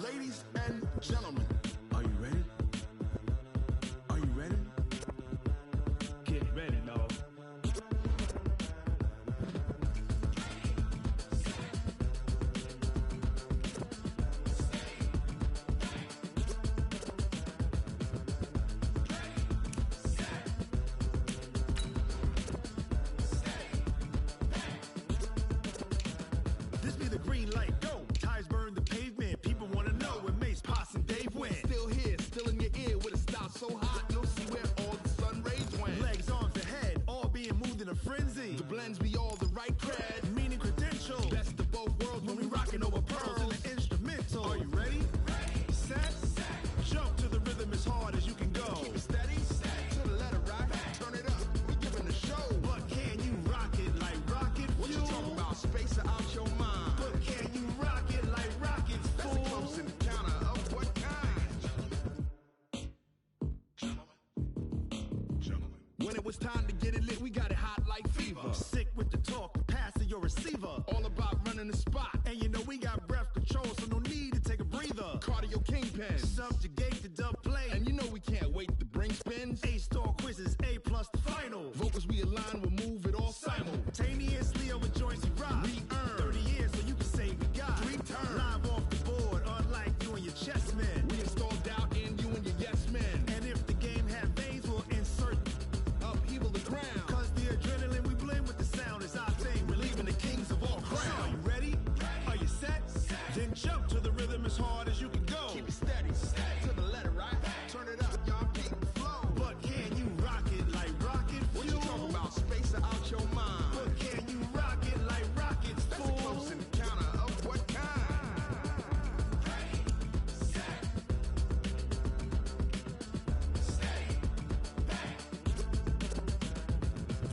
Ladies and gentlemen, are you ready? Are you ready? Get ready, dog. This be the green light, go. Tires burn the pavement. People want to know where Mace, Potts, and Dave went. Still here, still in your ear with a style so hot, you'll see where all the sun rays went. Legs, arms, and head, all being moved in a frenzy. The blends be all the right cred, meaning credentials. Best of both worlds when we rockin' over pearls in the instrumental. Are you ready? Set, jump to the rhythm as hard as you can go. Keep it steady, to the letter right. Turn it up, we giving the show. But can you rock it like rocket fuel? What you talking about? Space or out your mind? But can you rock it like rockets, fool? That's a close encounter of what kind? Gentlemen. When it was time to get it lit, we got it hot like fever. Sick with the talk, pass to your receiver. All about running the spot. And you know we got breath control, so no need to take a breather. Cardio kingpin, subjugate the dub play. And you know we can't wait to bring spins. A-star quizzes, A+ the final. Vocals we align, we'll move it all simultaneously over joints we rock. We earn 30 years, so you can say we got 3 turns. Live off the board, unlike you and your chess men. We install doubt in you and your yes men. And if the game had veins, we'll insert upheaval the ground. Cause the adrenaline we blend with the sound is our thing. Relieving the kings of all crowns. So are you ready? Are you set? Then jump to the rhythm as hard as you can go. Keep it steady, to the letter right. Turn it up, y'all keep the flow. But can you rock it like rocket fuel? What you talking about? Space or out your mind? But can you rock it like rockets, fool? That's a close encounter of what kind?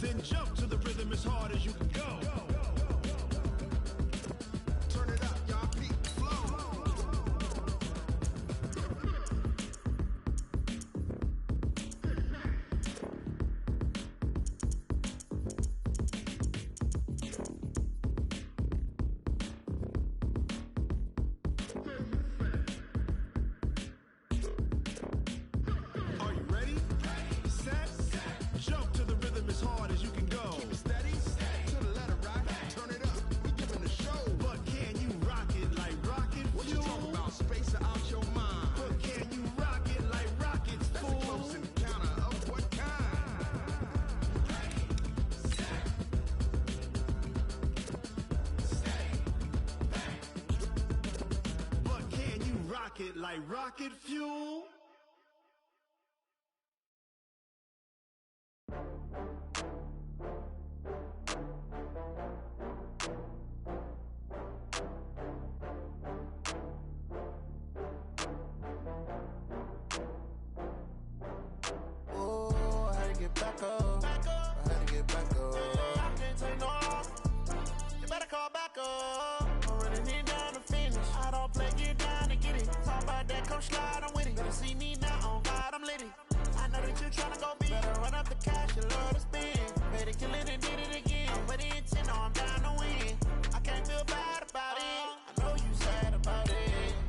Then jump to the rhythm as hard as you can go. Turn it up, y'all keep the flow. Are you ready? Set, jump to the rhythm as hard as you can go. Keep it steady, to the letter right. Turn it up, we giving the show. But can you rock it like rocket fuel? What you talking about? Space or out your mind? But can you rock it like rockets, fool? That's a close encounter of what kind? But can you rock it like rocket fuel? Oh, I had to get back up. I had to get back up. I can't take no loss. You better call back up. I'm running it down to finish. I don't play, get down to get it. Talk about that, come slide, I'm with it. Better see me now on God, I'm lit it. I know that you tryna go big. Better run up the cash, you love to spend. Better kill it and did it again. With the intent, no, I'm down to win. I can't feel bad about it. I know you sad about it.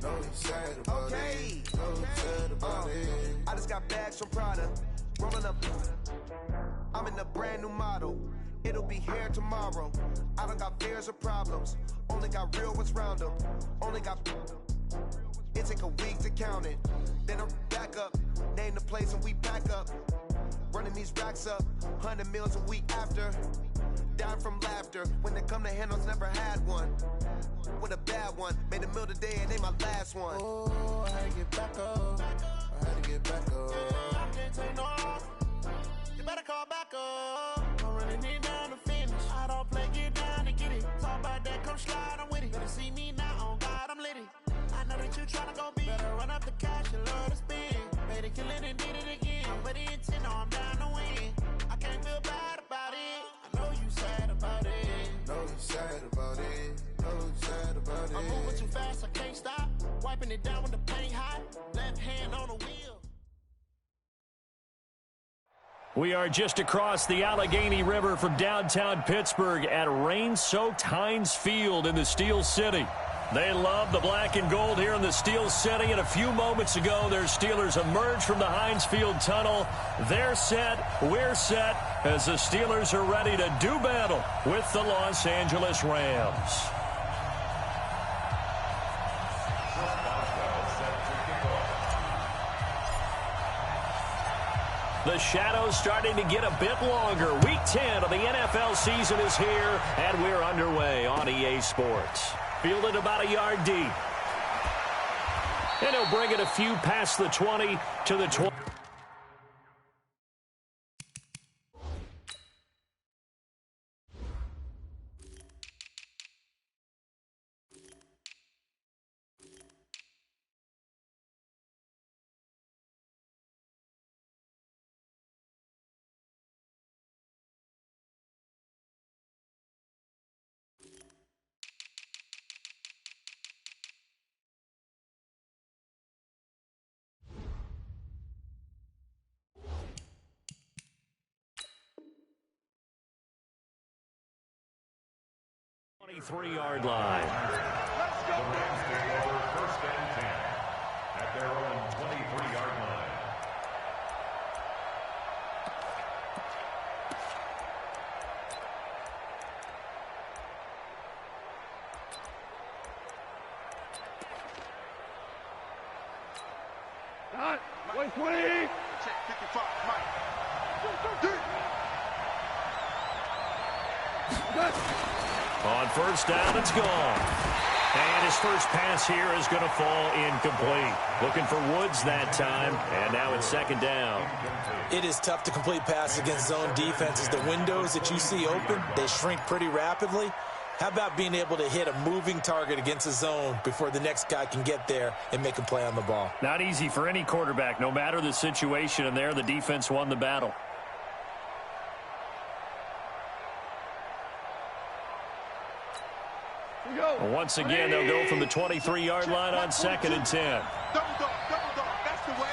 Know you sad about it. Know you sad about it. I just got bags from Prada, rolling up. I'm in a brand new model. It'll be here tomorrow. I don't got fears or problems. Only got real ones round them. Only got. It take a week to count it. Then I'm back up. Name the place and we back up. Running these racks up. 100 meals a week after. Down from laughter. When they come to handles, never had one. With a bad one. Made a meal today and they my last one. Oh, I had to get back up. I had to get back up. I can't take no loss. You better call back up. I'm running it down to finish. I don't play, get down to get it. Talk about that, come slide, I'm with it. Better see me now on God, I'm lit it. I know that you tryna go big. Better run up the cash, you love to spend. Better kill it and did it again. I'm with the intent, no, I'm down to win. I can't feel bad about it. I know you sad about it. Know you sad about it. Know you sad about it. I'm moving too fast, I can't stop. Wiping it down when the paint hot. Left hand on the wheel. We are just across the Allegheny River from downtown Pittsburgh at rain-soaked Heinz Field in the Steel City. They love the black and gold here in the Steel City, and a few moments ago, their Steelers emerged from the Heinz Field tunnel. They're set, we're set, as the Steelers are ready to do battle with the Los Angeles Rams. The shadow's starting to get a bit longer. Week 10 of the NFL season is here, and we're underway on EA Sports. Fielded about a yard deep. And he'll bring it a few past the 20 to the 20. Three-yard line. Let's go. The Rams take over first and 10 at their own 23-yard line. Not 120. Check 55, Mike. On first down, it's gone. And his first pass here is going to fall incomplete. Looking for Woods that time, and now it's second down. It is tough to complete passes against zone defenses. The windows that you see open, they shrink pretty rapidly. How about being able to hit a moving target against a zone before the next guy can get there and make a play on the ball? Not easy for any quarterback, no matter the situation, and there the defense won the battle. Once again, they'll go from the 23-yard line on second and 10. Double dog, that's the way.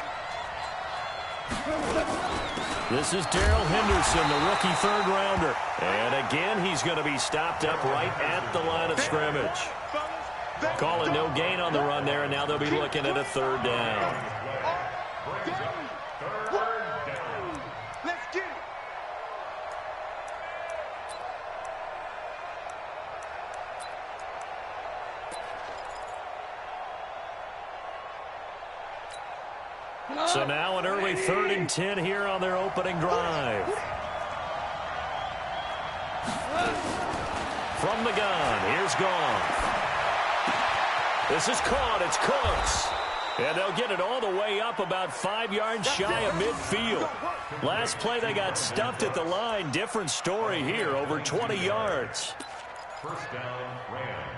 This is Darrell Henderson, the rookie third-rounder. And again, he's going to be stopped up right at the line of scrimmage. Calling no gain on the run there, and now they'll be looking at a third down. Let's get it. So now an early 3rd and 10 here on their opening drive. From the gun, here's Goff. This is caught, it's Cooks. And they'll get it all the way up about 5 yards shy of midfield. Last play they got stuffed at the line. Different story here, over 20 yards. First down, Rams.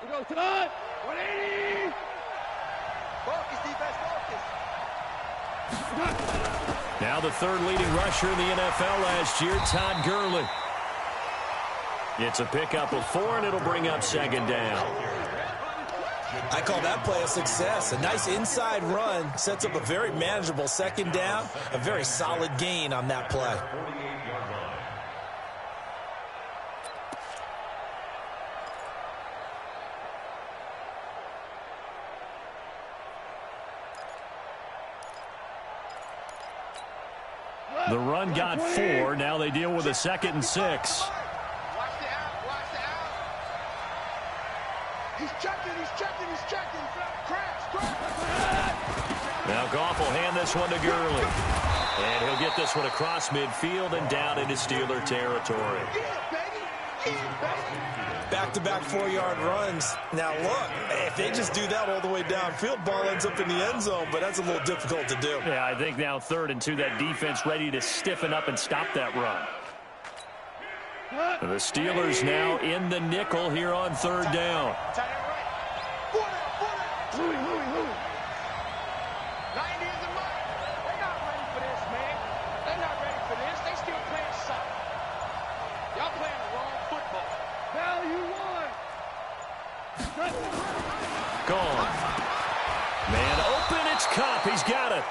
We go tonight. 180. Focus, defense, focus. Now the third leading rusher in the NFL last year, Todd Gurley. It's a pickup of 4, and it'll bring up second down. I call that play a success. A nice inside run sets up a very manageable second down, a very solid gain on that play. 48-yard line. The run got 4. Now they deal with a 2nd and 6. Watch the out, watch the out. He's checking. Crash. Now Goff will hand this one to Gurley. And he'll get this one across midfield and down into Steeler territory. Back-to-back 4-yard runs. Now, look, if they just do that all the way downfield, ball ends up in the end zone, but that's a little difficult to do. Yeah, I think now 3rd and 2, that defense ready to stiffen up and stop that run. The Steelers now in the nickel here on 3rd down. Gone. Man open, it's Cup. He's got it.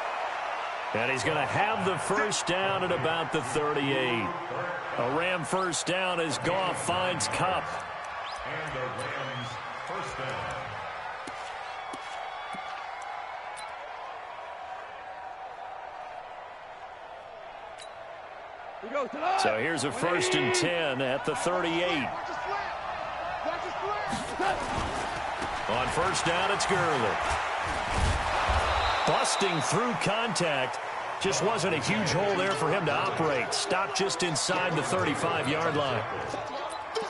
And he's going to have the first down at about the 38. A Ram first down as Goff finds Cup. And the Rams first down. So here's a 1st and 10 at the 38. On first down, it's Gurley. Busting through contact. Just wasn't a huge hole there for him to operate. Stopped just inside the 35-yard line.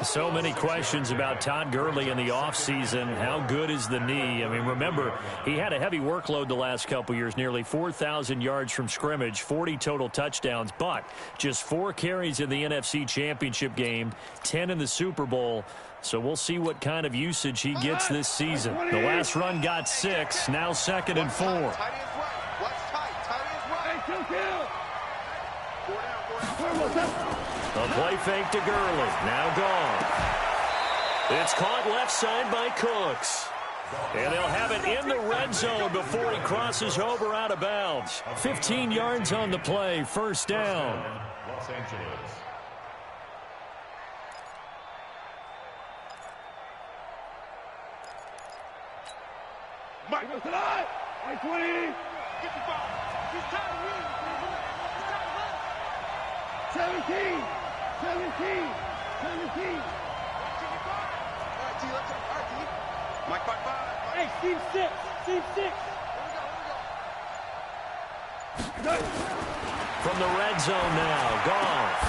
So many questions about Todd Gurley in the offseason. How good is the knee? I mean, remember, he had a heavy workload the last couple years, nearly 4,000 yards from scrimmage, 40 total touchdowns, but just 4 carries in the NFC Championship game, 10 in the Super Bowl. So we'll see what kind of usage he gets this season. The last run got 6, now 2nd and 4. A play fake to Gurley. Now gone. It's caught left side by Cooks. And they'll have it in the red zone before he crosses over out of bounds. 15 yards on the play. First down. Los Angeles. Mike, what's it on? Mike 20. Get the ball. He's tired of winning. 17. 17. 17. All right, T, let's go. All right, T. Mike 5-5. Hey, Steve 6. Steve 6. Here we go. From the red zone now, Goff.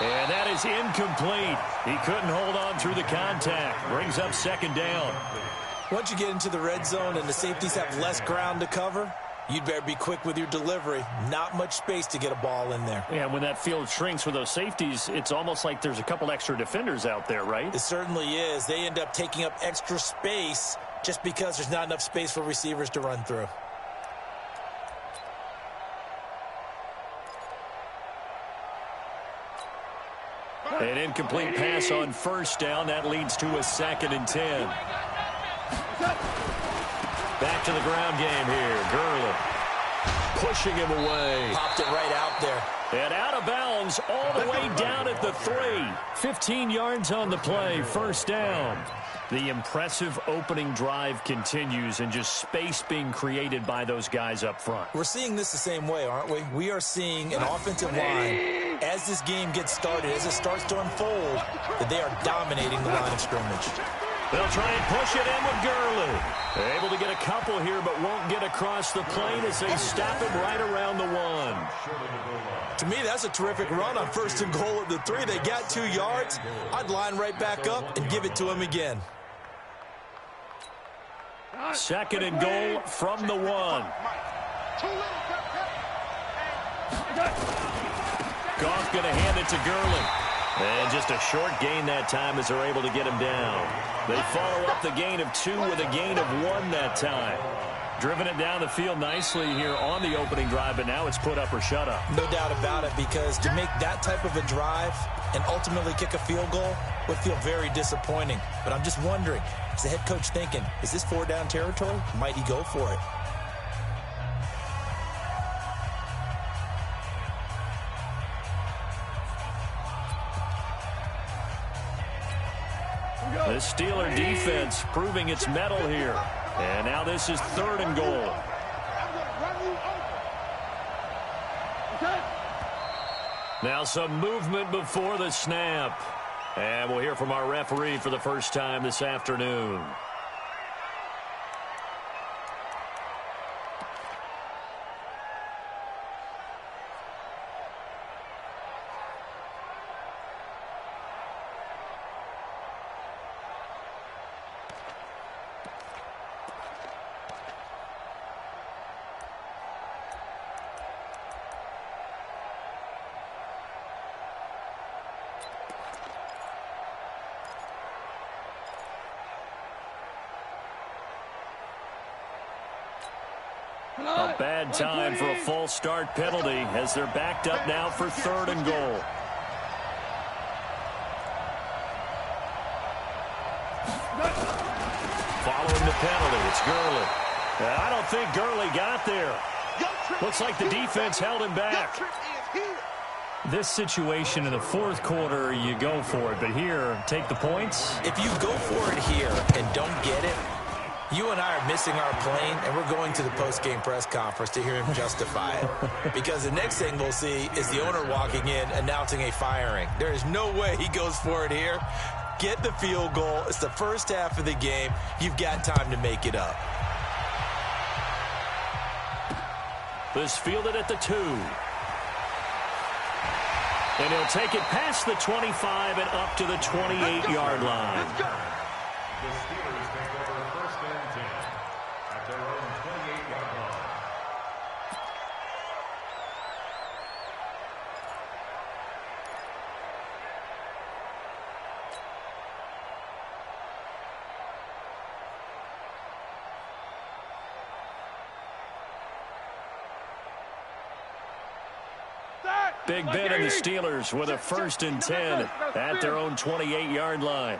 And that is incomplete. He couldn't hold on through the contact. Brings up 2nd down. Once you get into the red zone and the safeties have less ground to cover, you'd better be quick with your delivery. Not much space to get a ball in there. Yeah, when that field shrinks with those safeties, it's almost like there's a couple extra defenders out there, right? It certainly is. They end up taking up extra space just because there's not enough space for receivers to run through. An incomplete pass on first down. That leads to a 2nd and 10. Back to the ground game here. Gurley pushing him away. Popped it right out there. And out of bounds all the way down at the 3. 15 yards on the play. First down. The impressive opening drive continues and just space being created by those guys up front. We're seeing this the same way, aren't we? We are seeing an offensive line, as this game gets started, as it starts to unfold, that they are dominating the line of scrimmage. They'll try and push it in with Gurley. They're able to get a couple here, but won't get across the plane as they stop him right around the 1. To me, that's a terrific run on 1st and goal at the 3. They got 2 yards. I'd line right back up and give it to him again. 2nd and goal from the 1. Goff going to hand it to Gurley. And just a short gain that time as they're able to get him down. They follow up the gain of 2 with a gain of 1 that time. Driven it down the field nicely here on the opening drive, but now it's put up or shut up. No doubt about it, because to make that type of a drive and ultimately kick a field goal would feel very disappointing. But I'm just wondering, is the head coach thinking, is this 4-down territory? Might he go for it? The Steeler defense proving its mettle here. And now this is 3rd and goal. Now some movement before the snap. And we'll hear from our referee for the first time this afternoon. A bad time for a false start penalty as they're backed up now for 3rd and goal. following the penalty. It's Gurley. I don't think Gurley got there. Looks like the defense held him back. This situation in the fourth quarter, you go for it. But here, take the points. If you go for it here and don't get it, you and I are missing our plane, and we're going to the post-game press conference to hear him justify it. Because the next thing we'll see is the owner walking in announcing a firing. There is no way he goes for it here. Get the field goal. It's the first half of the game. You've got time to make it up. This fielded at the 2. And he'll take it past the 25 and up to the 28-yard line. The Steelers take over 1st and 10 at their own 28-yard line. Big Ben and the Steelers with a 1st and 10 at their own 28-yard line.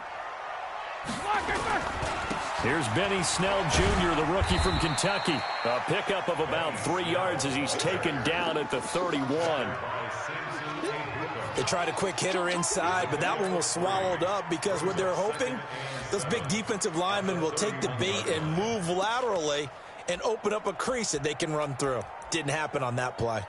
Here's Benny Snell Jr., the rookie from Kentucky. A pickup of about 3 yards as he's taken down at the 31. They tried a quick hitter inside, but that one was swallowed up because what they're hoping, those big defensive linemen will take the bait and move laterally and open up a crease that they can run through. Didn't happen on that play.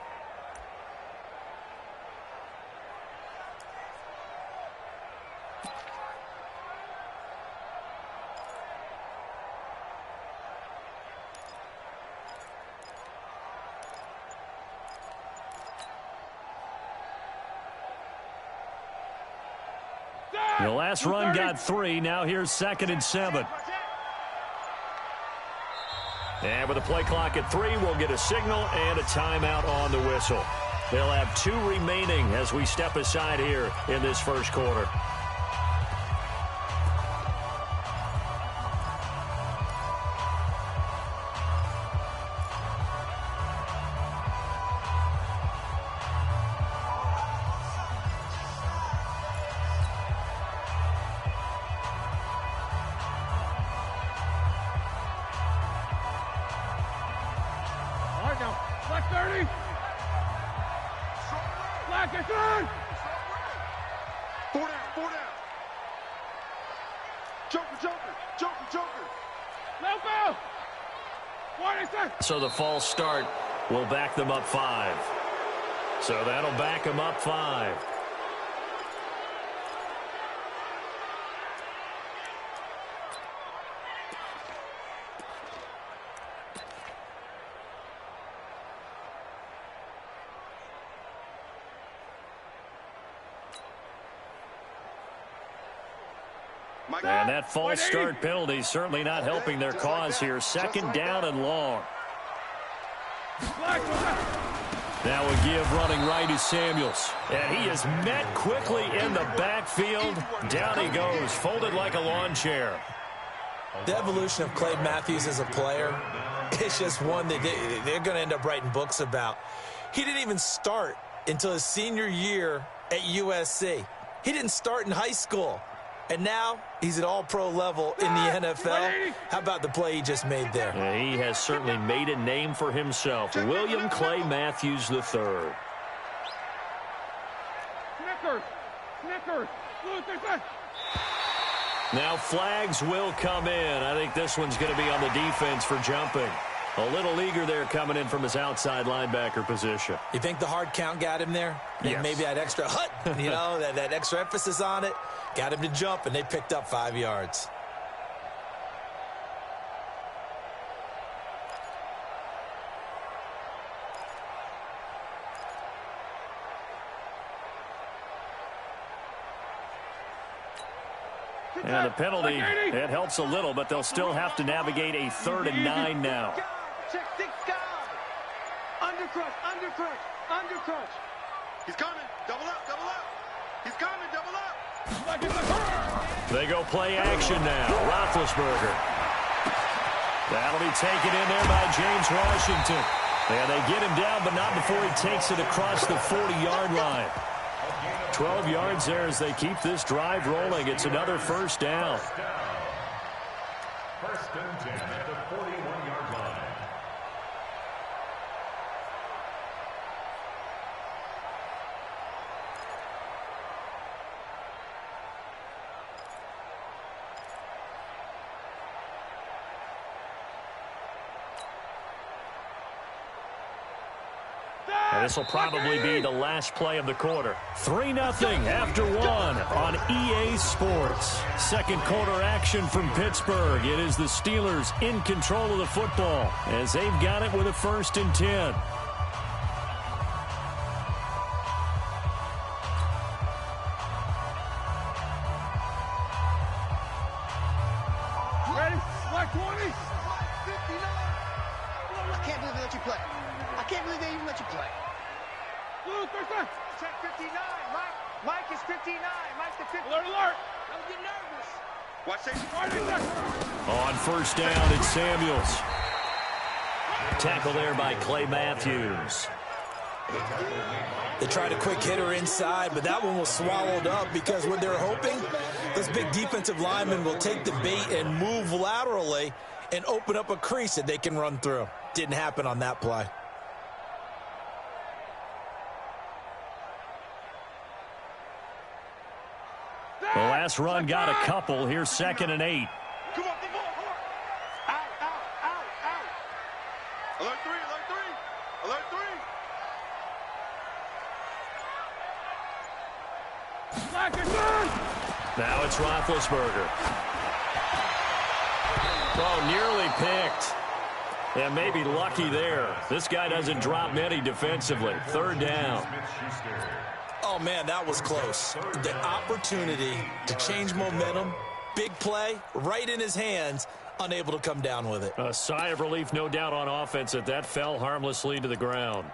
The last run got 3. Now here's 2nd and 7. And with the play clock at 3, we'll get a signal and a timeout on the whistle. They'll have 2 remaining as we step aside here in this first quarter. Black 30. Black is on. 4 down, 4 down. Joker. Left out. 46. So the false start will back them up 5. So that'll back them up 5. And that false start penalty certainly not helping their cause here. 2nd down and long. Now a give running right is Samuels. And he is met quickly in the backfield. Down he goes, folded like a lawn chair. The evolution of Clay Matthews as a player, it's just one that they're going to end up writing books about. He didn't even start until his senior year at USC. He didn't start in high school. And now he's at all-pro level in the NFL. How about the play he just made there? Yeah, he has certainly made a name for himself. William Clay Matthews III. Snickers. Now flags will come in. I think this one's going to be on the defense for jumping. A little eager there coming in from his outside linebacker position. You think the hard count got him there? Yes. Maybe that extra that extra emphasis on it got him to jump, and they picked up 5 yards. And the penalty, it helps a little, but they'll still have to navigate a 3rd and 9 now. Check 6 guys. Undercrunch. He's coming. Double up. He's coming. Double up. They go play action now. Roethlisberger. That'll be taken in there by James Washington. And they get him down, but not before he takes it across the 40-yard line. 12 yards there as they keep this drive rolling. It's another 1st down. First and 10 at the 41-yard line. And this will probably be the last play of the quarter. 3-0 after 1 on EA Sports. Second quarter action from Pittsburgh. It is the Steelers in control of the football as they've got it with a 1st and 10. Ready? Like 20. 59. I can't believe they let you play. I can't believe they even let you play. Check 59. Mike is 59. Mike the 50. Alert, alert. Don't get nervous. Watch that. On 1st down, it's Samuels. Tackle there by Clay Matthews. They tried a quick hitter inside, but that one was swallowed up because what they're hoping, those big defensive linemen will take the bait and move laterally and open up a crease that they can run through. Didn't happen on that play. The last run got a couple. Here's 2nd and 8. Come on, come on. Out. Alert 3, alert 3. Alert 3. Now it's Roethlisberger. Oh, nearly picked. And maybe lucky there. This guy doesn't drop many defensively. 3rd down. Oh, man, that was close. The opportunity to change momentum, big play, right in his hands, unable to come down with it. A sigh of relief, no doubt, on offense that fell harmlessly to the ground.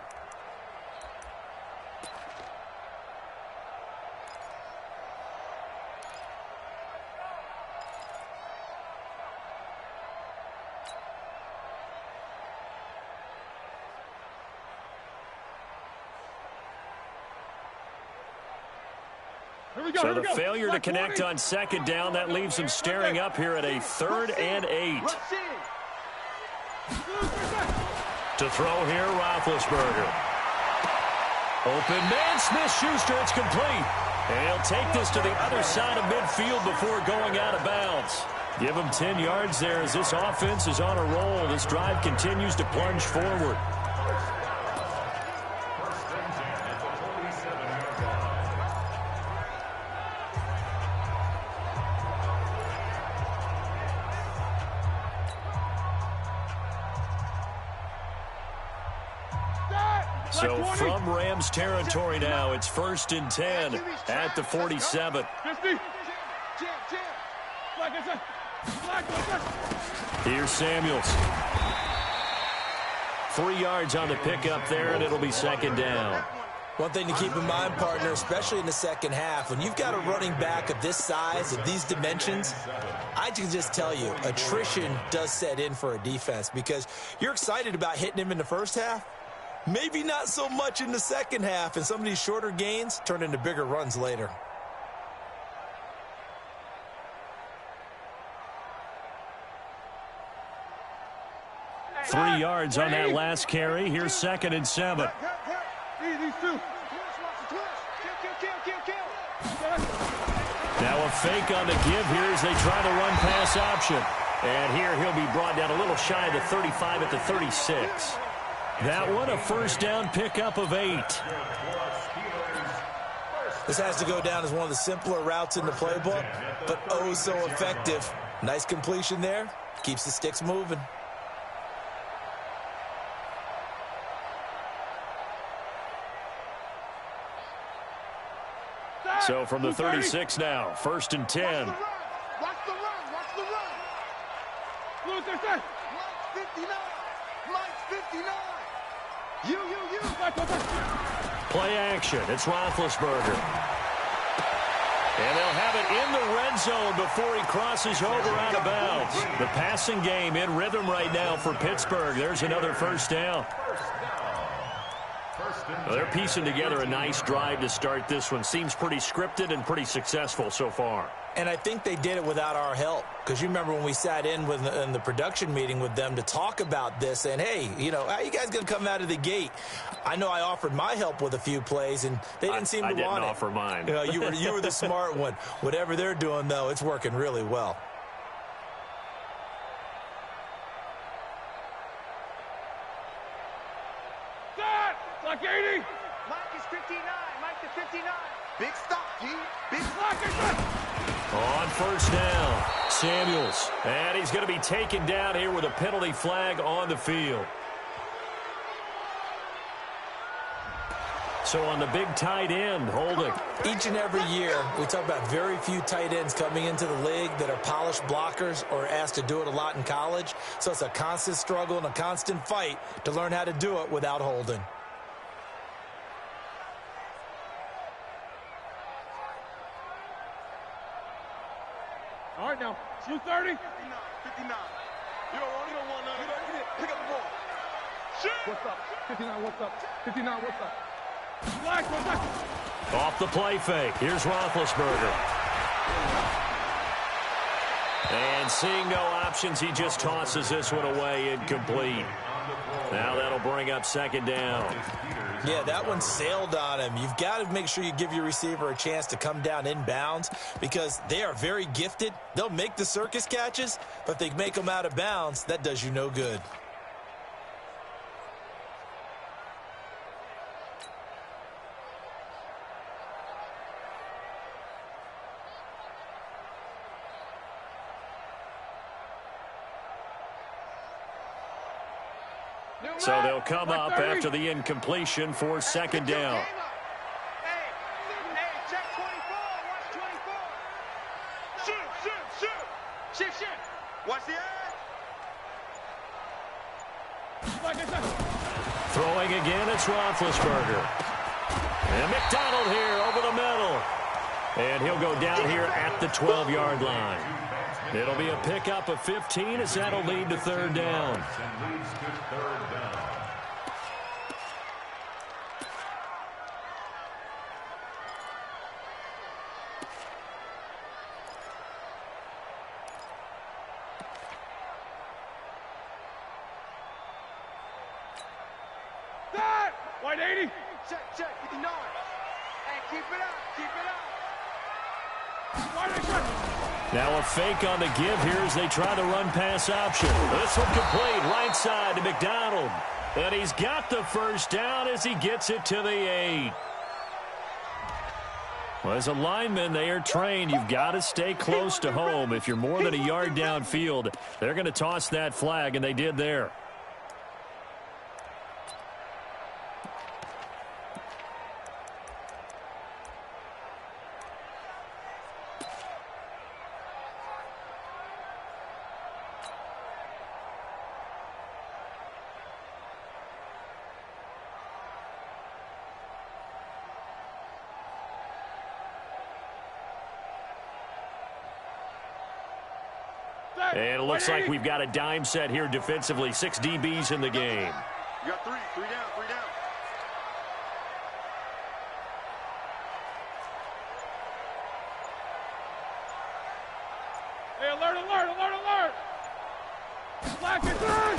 So the failure to connect on 2nd down, that leaves them staring up here at a 3rd and 8. To throw here, Roethlisberger. Open man, Smith-Schuster, it's complete. And he'll take this to the other side of midfield before going out of bounds. Give him 10 yards there as this offense is on a roll. This drive continues to plunge forward. So from Rams territory now, it's 1st and 10 at the 47. Here's Samuels. 3 yards on the pickup there, and it'll be 2nd down. One thing to keep in mind, partner, especially in the second half, when you've got a running back of this size, of these dimensions, I can just tell you, attrition does set in for a defense because you're excited about hitting him in the first half. Maybe not so much in the second half, and some of these shorter gains turn into bigger runs later. Three yards on that last carry. Here's 2nd and 7. Now a fake on the give here as they try to run pass option. And here he'll be brought down a little shy of the 35 at the 36. That one a 1st down pickup of 8. This has to go down as one of the simpler routes in the playbook, but oh so effective. Nice completion there. Keeps the sticks moving. So from the 36 now, 1st and 10. Watch the run. Mike 59. Mike 59. You. Play action. It's Roethlisberger. And they'll have it in the red zone before he crosses over out of bounds. The passing game in rhythm right now for Pittsburgh. There's another 1st down. Well, they're piecing together a nice drive to start this one. Seems pretty scripted and pretty successful so far. And I think they did it without our help, because you remember when we sat in the production meeting with them to talk about this, and hey, you know, how are you guys going to come out of the gate? I know I offered my help with a few plays, and they didn't seem to want it. I didn't offer mine. You were the smart one. Whatever they're doing, though, it's working really well. Like 80. Mike is 59. Mike to 59. Big stop, G. Big On first down, Samuels. And he's going to be taken down here with a penalty flag on the field. So on the big tight end, holding. Each and every year, we talk about very few tight ends coming into the league that are polished blockers or asked to do it a lot in college. So it's a constant struggle and a constant fight to learn how to do it without holding. All right, now, shoot 30. 59. You don't want none. Pick up the ball. Shoot. What's up? 59, what's up? 59, what's up? Black, what's up? Off the play fake. Here's Roethlisberger. And seeing no options, he just tosses this one away, incomplete. Now that'll bring up second down. Yeah, that one sailed on him. You've got to make sure you give your receiver a chance to come down inbounds because they are very gifted. They'll make the circus catches, but if they make them out of bounds, that does you no good. So they'll come up after the incompletion for second down. Hey, check 24. Watch 24. Shoot. Watch the edge. Throwing again, it's Roethlisberger. And McDonald here over the middle. And he'll go down here at the 12-yard line. It'll be a pickup of 15 as that'll lead to third down. White 80. Check, 59. Hey, keep it up. Now a fake on the give here as they try the run-pass option. This one complete, right side to McDonald. And he's got the first down as he gets it to the 8. Well, as a lineman, they are trained. You've got to stay close to home. If you're more than a yard downfield, they're going to toss that flag, and they did there. And it looks like we've got a dime set here defensively. 6 DBs in the game. You got three down. Hey, alert. Black is third.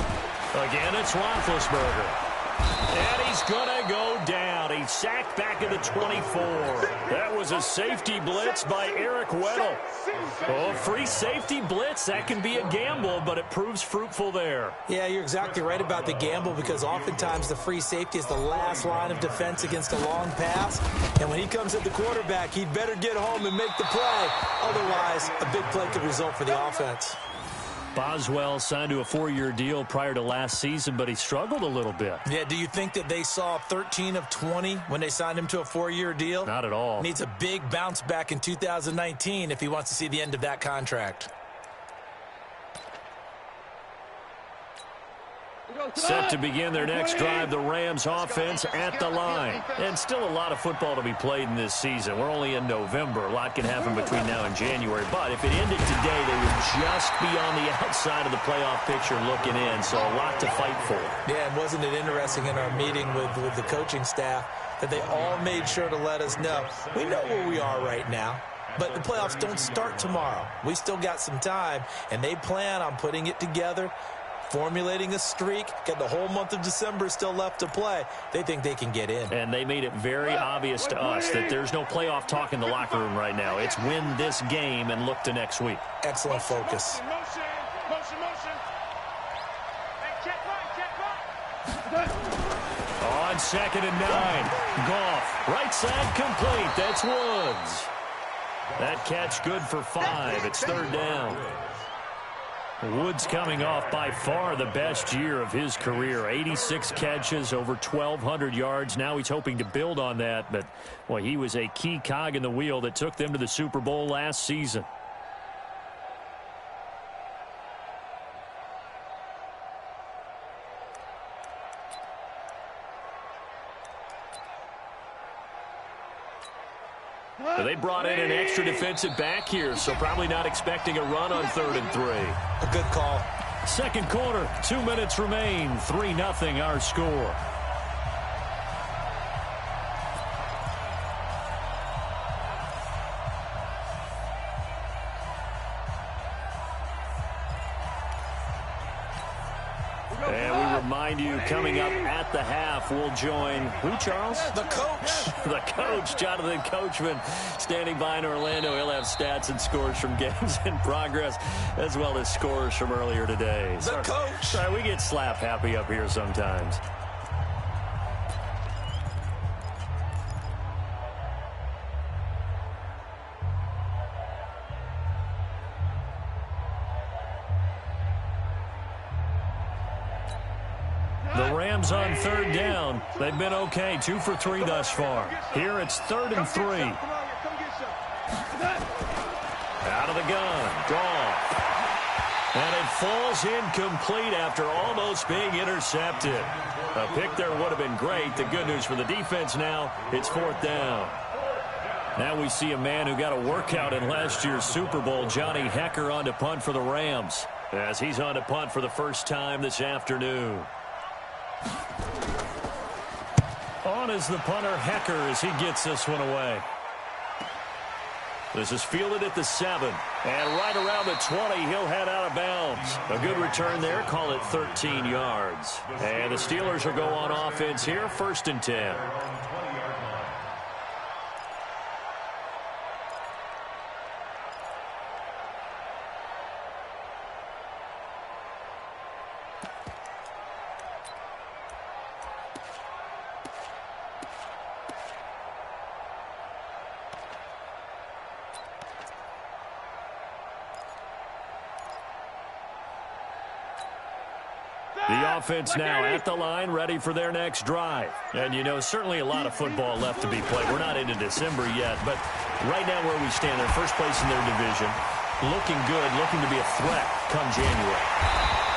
Again, it's Roethlisberger. And he's going to go down. He's sacked back at the 24. That was a safety blitz by Eric Weddle. Oh, free safety blitz. That can be a gamble, but it proves fruitful there. Yeah, you're exactly right about the gamble because oftentimes the free safety is the last line of defense against a long pass. And when he comes at the quarterback, he'd better get home and make the play. Otherwise, a big play could result for the offense. Boswell signed to a 4-year deal prior to last season, but he struggled a little bit. Yeah, do you think that they saw 13 of 20 when they signed him to a 4-year deal? Not at all. Needs a big bounce back in 2019 if he wants to see the end of that contract. Set to begin their next drive, the Rams offense at the line. And still a lot of football to be played in this season. We're only in November. A lot can happen between now and January. But if it ended today, they would just be on the outside of the playoff picture looking in. So a lot to fight for. Yeah, and wasn't it interesting in our meeting with the coaching staff that they all made sure to let us know. We know where we are right now. But the playoffs don't start tomorrow. We still got some time, and they plan on putting it together, formulating a streak, got the whole month of December still left to play. They think they can get in. And they made it very obvious to us that there's no playoff talk in the locker room right now. It's win this game and look to next week. Excellent focus. Motion. Hey, check right. On 2nd and 9, Goff, right side complete. That's Woods. That catch good for 5. It's 3rd down. Woods coming off by far the best year of his career. 86 catches, over 1,200 yards. Now he's hoping to build on that. But, boy, he was a key cog in the wheel that took them to the Super Bowl last season. They brought in an extra defensive back here, so probably not expecting a run on 3rd and 3. A good call. Second quarter, 2 minutes remain. 3-0 our score. And we remind you, coming up at the half, we'll join who, Charles? The coach. The coach, Jonathan Coachman, standing by in Orlando. He'll have stats and scores from games in progress, as well as scores from earlier today. The coach. Sorry, we get slap happy up here sometimes. The Rams on 3rd down. They've been okay, 2 for 3 thus far. Here it's 3rd and 3. Out of the gun, Goff. And it falls incomplete after almost being intercepted. A pick there would have been great. The good news for the defense now, it's 4th down. Now we see a man who got a workout in last year's Super Bowl, Johnny Hekker, on to punt for the Rams, as he's on to punt for the first time this afternoon. On is the punter, Hekker, as he gets this one away. This is fielded at the 7. And right around the 20, he'll head out of bounds. A good return there, call it 13 yards. And the Steelers will go on offense here, 1st and 10. The offense now at the line, ready for their next drive. And, you know, certainly a lot of football left to be played. We're not into December yet, but right now where we stand, they're first place in their division, looking good, looking to be a threat come January.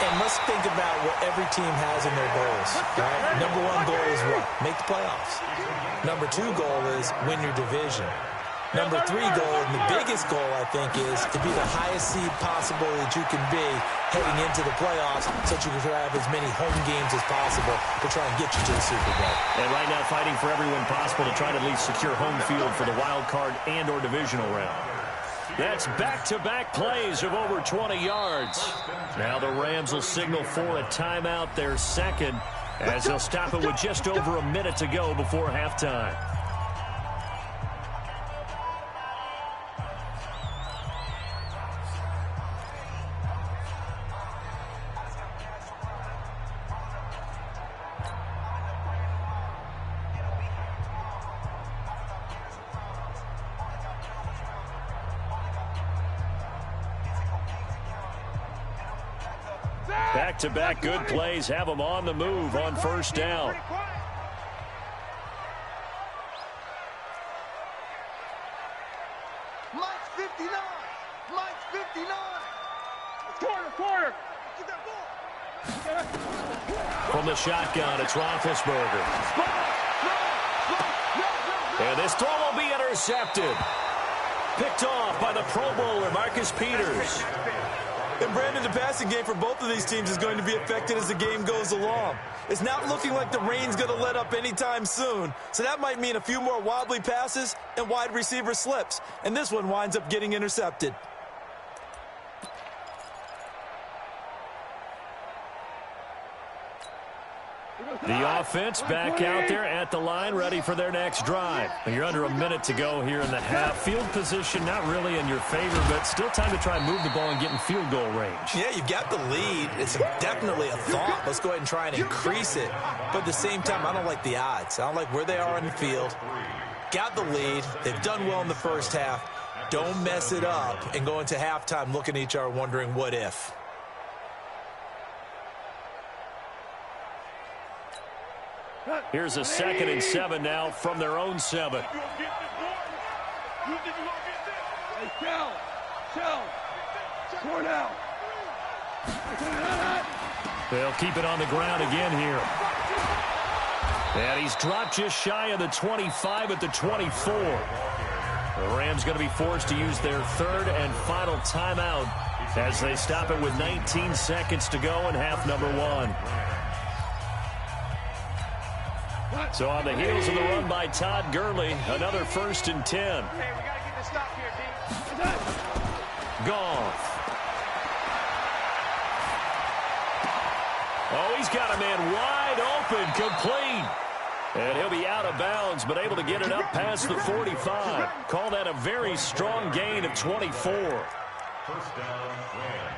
And let's think about what every team has in their goals. Right? Number 1 goal is what? Make the playoffs. Number 2 goal is win your division. Number 3 goal, and the biggest goal, I think, is to be the highest seed possible that you can be heading into the playoffs so that you can have as many home games as possible to try and get you to the Super Bowl. And right now fighting for everyone possible to try to at least secure home field for the wild card and or divisional round. That's back-to-back plays of over 20 yards. Now the Rams will signal for a timeout, their second, as they'll stop it with just over a minute to go before halftime. Back-to-back good plays have them on the move on 1st down. Mike's 59. Mike's 59. Quarter. Get that ball. From the shotgun, it's Roethlisberger. And this throw will be intercepted. Picked off by the Pro Bowler, Marcus Peters. And Brandon, the passing game for both of these teams is going to be affected as the game goes along. It's not looking like the rain's going to let up anytime soon, so that might mean a few more wobbly passes and wide receiver slips. And this one winds up getting intercepted. The offense back out there at the line, ready for their next drive. You're under a minute to go here in the half. Field position not really in your favor, but still time to try and move the ball and get in field goal range. Yeah, you've got the lead. It's definitely a thought. Let's go ahead and try and increase it. But at the same time, I don't like the odds. I don't like where they are in the field. Got the lead. They've done well in the first half. Don't mess it up and go into halftime looking at each other wondering what if. Here's a 2nd and 7 now from their own 7. They'll keep it on the ground again here. And he's dropped just shy of the 25 at the 24. The Rams going to be forced to use their 3rd and final timeout as they stop it with 19 seconds to go in half number 1. So on the heels of the run by Todd Gurley, another 1st and 10. Hey, we got to get this stop here, D. Goff. Oh, he's got a man wide open, complete. And he'll be out of bounds, but able to get it up past the 45. Call that a very strong gain of 24. First down, Rams.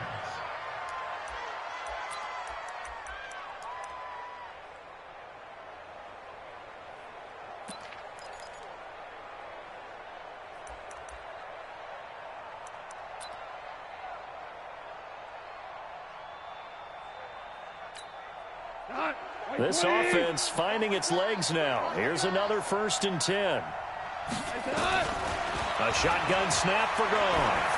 This offense finding its legs now. Here's another 1st and 10. A shotgun snap for Goff.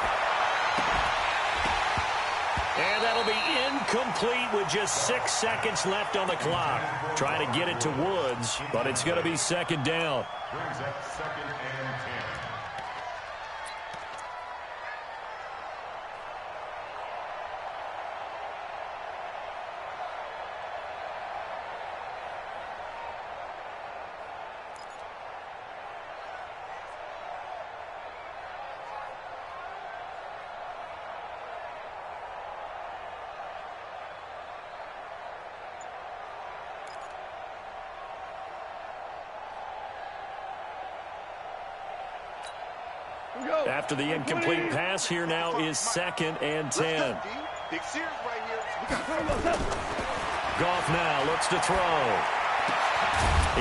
And that'll be incomplete with just 6 seconds left on the clock. Trying to get it to Woods, but it's going to be 2nd down. Brings up 2nd and 10. After the incomplete pass, here now is 2nd and 10. Goff now looks to throw.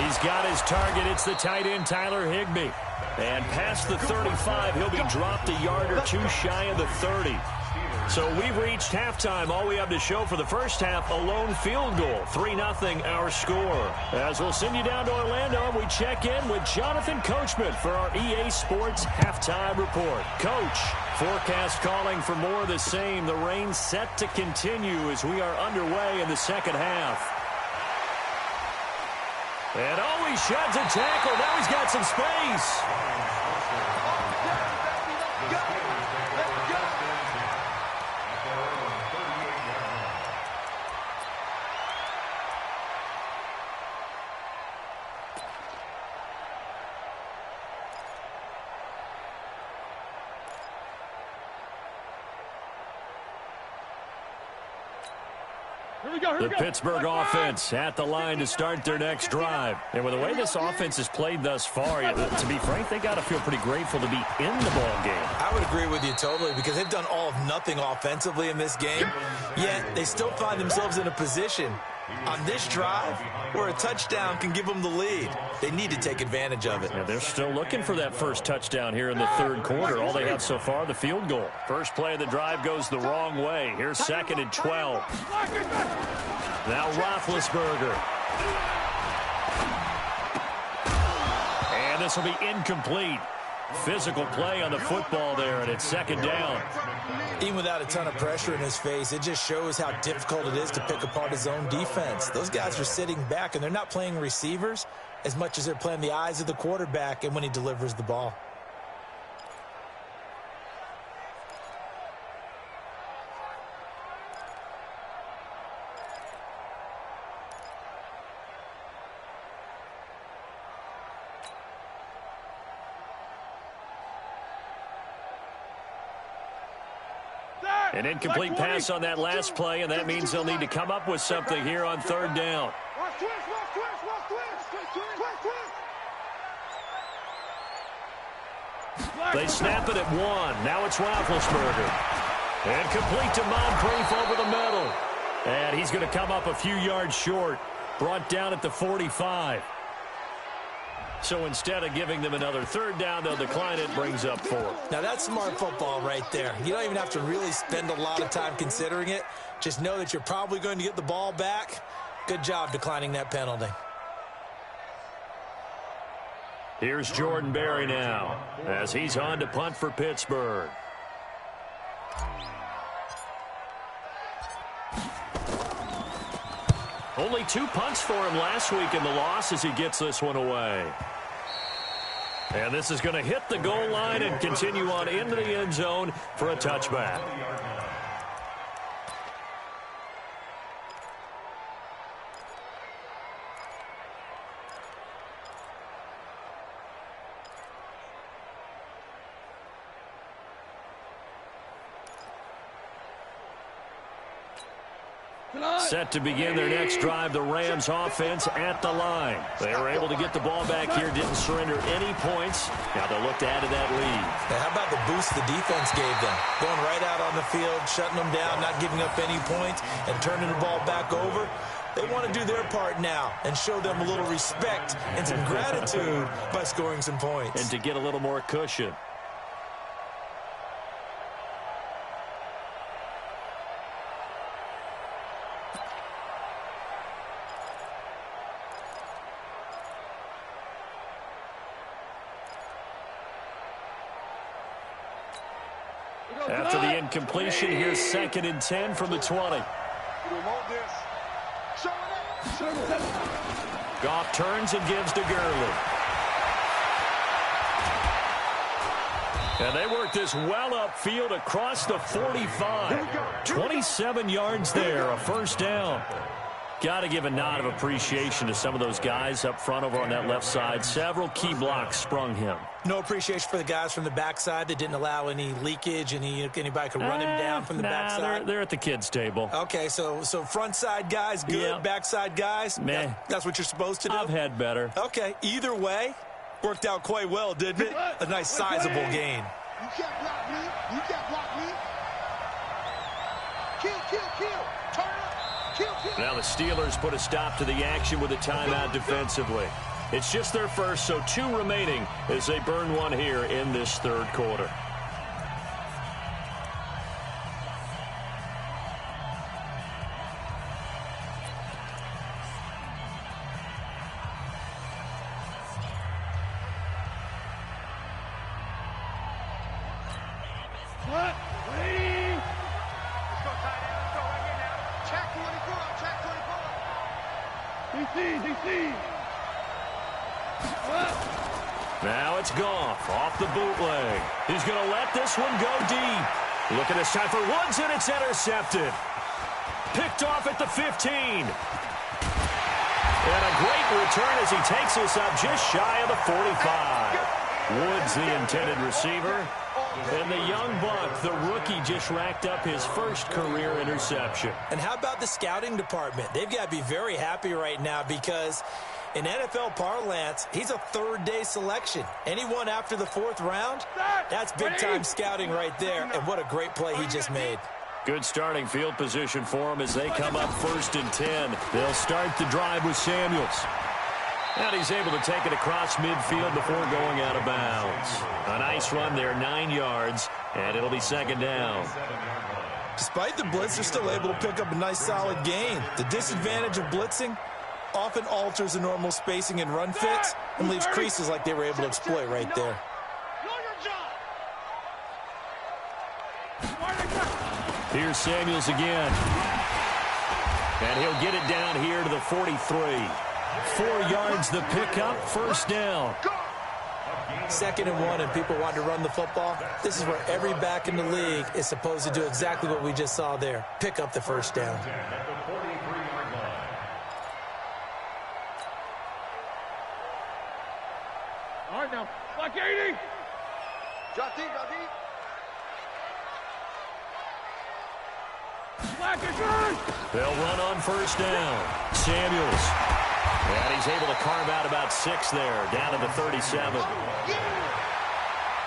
He's got his target. It's the tight end, Tyler Higbee. And past the 35, he'll be dropped a yard or two shy of the 30. So we've reached halftime. All we have to show for the first half, a lone field goal. 3-0 our score. As we'll send you down to Orlando, and we check in with Jonathan Coachman for our EA Sports Halftime Report. Coach, forecast calling for more of the same. The rain set to continue as we are underway in the second half. And oh, he sheds a tackle. Now he's got some space. The Pittsburgh offense at the line to start their next drive. And with the way this offense has played thus far, to be frank, they got to feel pretty grateful to be in the ball game. I would agree with you totally because they've done all of nothing offensively in this game, yet they still find themselves in a position on this drive where a touchdown can give them the lead. They need to take advantage of it. Yeah, they're still looking for that first touchdown here in the third quarter. All they have so far, the field goal. First play of the drive goes the wrong way. Here's 2nd and 12. Now Roethlisberger. And this will be incomplete. Physical play on the football there, and it's 2nd down. Even without a ton of pressure in his face, it just shows how difficult it is to pick apart his own defense. Those guys are sitting back, and they're not playing receivers as much as they're playing the eyes of the quarterback and when he delivers the ball. An incomplete pass on that last play, and that means they'll need to come up with something here on third down. They snap it at 1. Now it's Roethlisberger. And complete to Moncrief over the middle. And he's going to come up a few yards short. Brought down at the 45. So instead of giving them another third down, they'll decline it, brings up 4. Now that's smart football right there. You don't even have to really spend a lot of time considering it. Just know that you're probably going to get the ball back. Good job declining that penalty. Here's Jordan Berry now as he's on to punt for Pittsburgh. Only 2 punts for him last week in the loss as he gets this one away. And this is going to hit the goal line and continue on into the end zone for a touchback. Set to begin their next drive, the Rams offense at the line. They were able to get the ball back here, didn't surrender any points. Now they'll look to add to that lead. Now, how about the boost the defense gave them? Going right out on the field, shutting them down, not giving up any points, and turning the ball back over. They want to do their part now and show them a little respect and some gratitude by scoring some points. And to get a little more cushion. After the incompletion, here's 2nd and 10 from the 20. Goff turns and gives to Gurley. And they work this well upfield across the 45. 27 yards there, a first down. Got to give a nod of appreciation to some of those guys up front over on that left side. Several key blocks sprung him. No appreciation for the guys from the backside that didn't allow any leakage, and anybody could run him down from the backside. They're at the kids' table. Okay, so front side guys good, yeah. Backside guys, meh. That's what you're supposed to do? I've had better. Okay, either way, worked out quite well, didn't it? A nice sizable gain. You can't block me. You can't block me. Kill. Turn up. Kill. Now the Steelers put a stop to the action with a timeout defensively. It's just their first, so 2 remaining as they burn one here in this third quarter. Now it's Goff off the bootleg. He's going to let this one go deep. Looking this time for Woods, and it's intercepted. Picked off at the 15. And a great return as he takes us up just shy of the 45. Woods, the intended receiver. And the young buck, the rookie, just racked up his first career interception. And how about the scouting department? They've got to be very happy right now because in NFL parlance, he's a third-day selection. Anyone after the 4th round, that's big-time scouting right there. And what a great play he just made. Good starting field position for him as they come up 1st and 10. They'll start the drive with Samuels. And he's able to take it across midfield before going out of bounds. A nice run there, 9 yards, and it'll be 2nd down. Despite the blitz, they're still able to pick up a nice solid gain. The disadvantage of blitzing often alters the normal spacing and run fits and leaves creases like they were able to exploit right there. Here's Samuels again. And he'll get it down here to the 43. 4 yards the pickup, first down. 2nd and 1, and people want to run the football. This is where every back in the league is supposed to do exactly what we just saw there. Pick up the first down. All right, now, like 80. Drop deep. They'll run on first down. Samuels. And he's able to carve out about 6 there, down to the 37.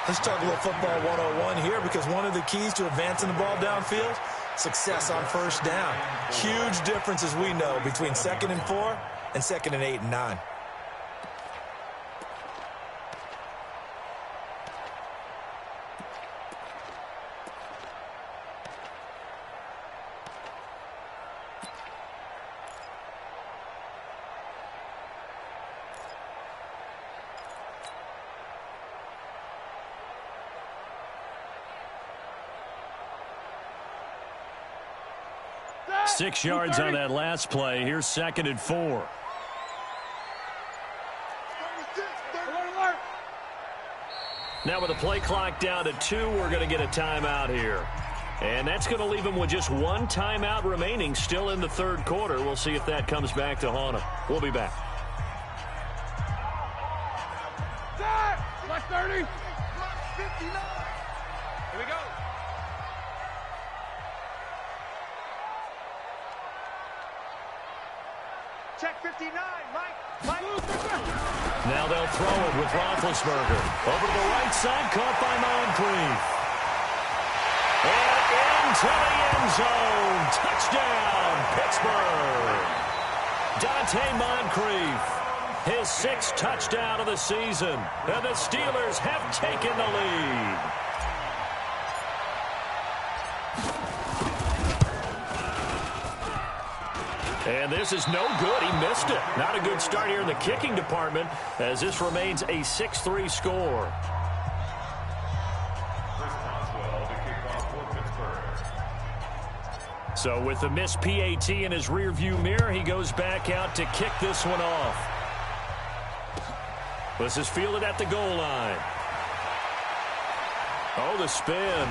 Let's talk a little football 101 here, because one of the keys to advancing the ball downfield, success on first down. Huge difference, as we know, between 2nd and 4 and 2nd and 8 and 9. Six yards on that last play. Here's 2nd and 4. Now with the play clock down to 2, we're going to get a timeout here. And that's going to leave them with just 1 timeout remaining still in the 3rd quarter. We'll see if that comes back to haunt them. We'll be back. Black 30. Black 59. Here we go. Check 59, Mike. Now they'll throw it with Roethlisberger. Over to the right side, caught by Moncrief. And into the end zone. Touchdown, Pittsburgh. Dante Moncrief, his 6th touchdown of the season. And the Steelers have taken the lead. And this is no good. He missed it. Not a good start here in the kicking department, as this remains a 6-3 score. So with the missed PAT in his rearview mirror, he goes back out to kick this one off. This is fielded at the goal line. Oh, the spin.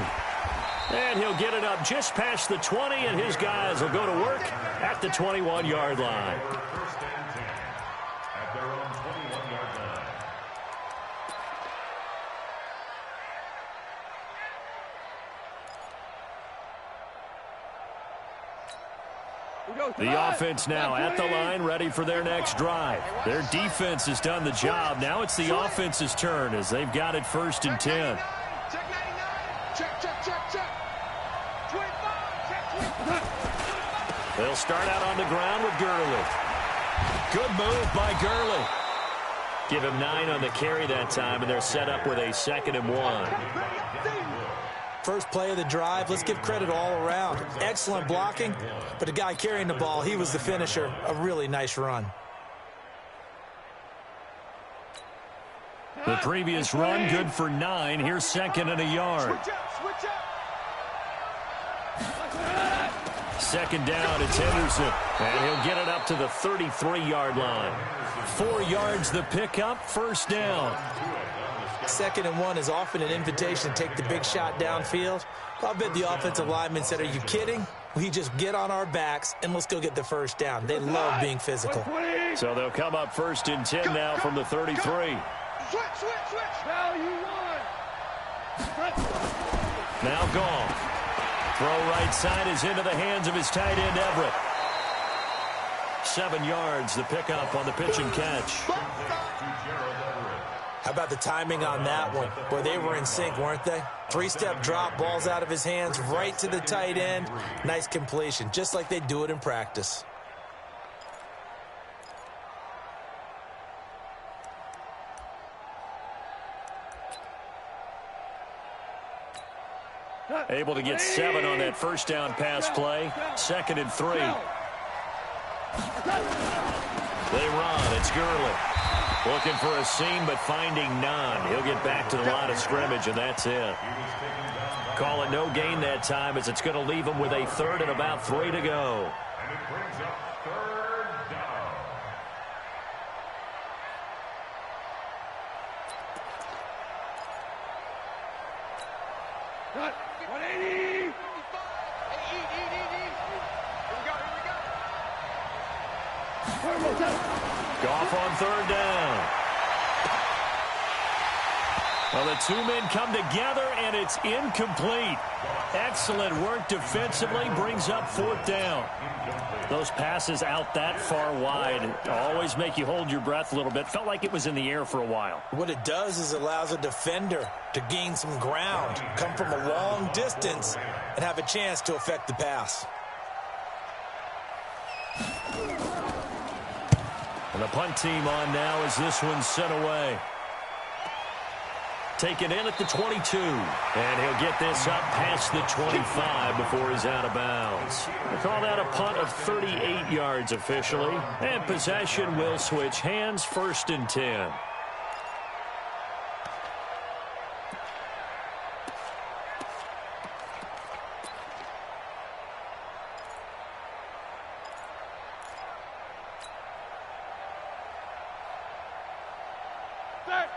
And he'll get it up just past the 20, and his guys will go to work at the 21-yard line. First and 10 at their own 21-yard line. The offense now at the line, ready for their next drive. Their defense has done the job. Now it's the offense's turn, as they've got it 1st and 10. Check 99. Check. 25. Check 25. They'll start out on the ground with Gurley. Good move by Gurley. Give him 9 on the carry that time, and they're set up with a 2nd and 1. First play of the drive, let's give credit all around. Excellent blocking, but the guy carrying the ball, he was the finisher. A really nice run. The previous run, good for 9. Here's 2nd and a yard. Switch up. 2nd down, it's Henderson. And he'll get it up to the 33-yard line. 4 yards the pickup, 1st down. 2nd and 1 is often an invitation to take the big shot downfield. I'll bet the offensive lineman said, "Are you kidding? We just get on our backs and let's go get the 1st down." They love being physical. So they'll come up 1st and 10 now from the 33. Switch. Now you won. Now gone. Throw right side is into the hands of his tight end, Everett. 7 yards, the pickup on the pitch and catch. How about the timing on that one? Boy, they were in sync, weren't they? 3-step drop, balls out of his hands, right to the tight end. Nice completion, just like they do it in practice. Able to get 7 on that 1st down pass play. 2nd and 3. They run. It's Gurley. Looking for a seam, but finding none. He'll get back to the line of scrimmage, and that's it. Call it no gain that time, as it's going to leave him with a 3rd and about 3 to go. And it brings up 3rd down. Cut. 180. Eat. Here we go. Goff on 3rd down. Well, the 2 men come together, and it's incomplete. Excellent work defensively, brings up 4th down. Those passes out that far wide always make you hold your breath a little bit. Felt like it was in the air for a while. What it does is allows a defender to gain some ground, come from a long distance, and have a chance to affect the pass. And the punt team on now as this one's sent away. Taken in at the 22. And he'll get this up past the 25 before he's out of bounds. They call that a punt of 38 yards officially. And possession will switch hands, 1st and 10.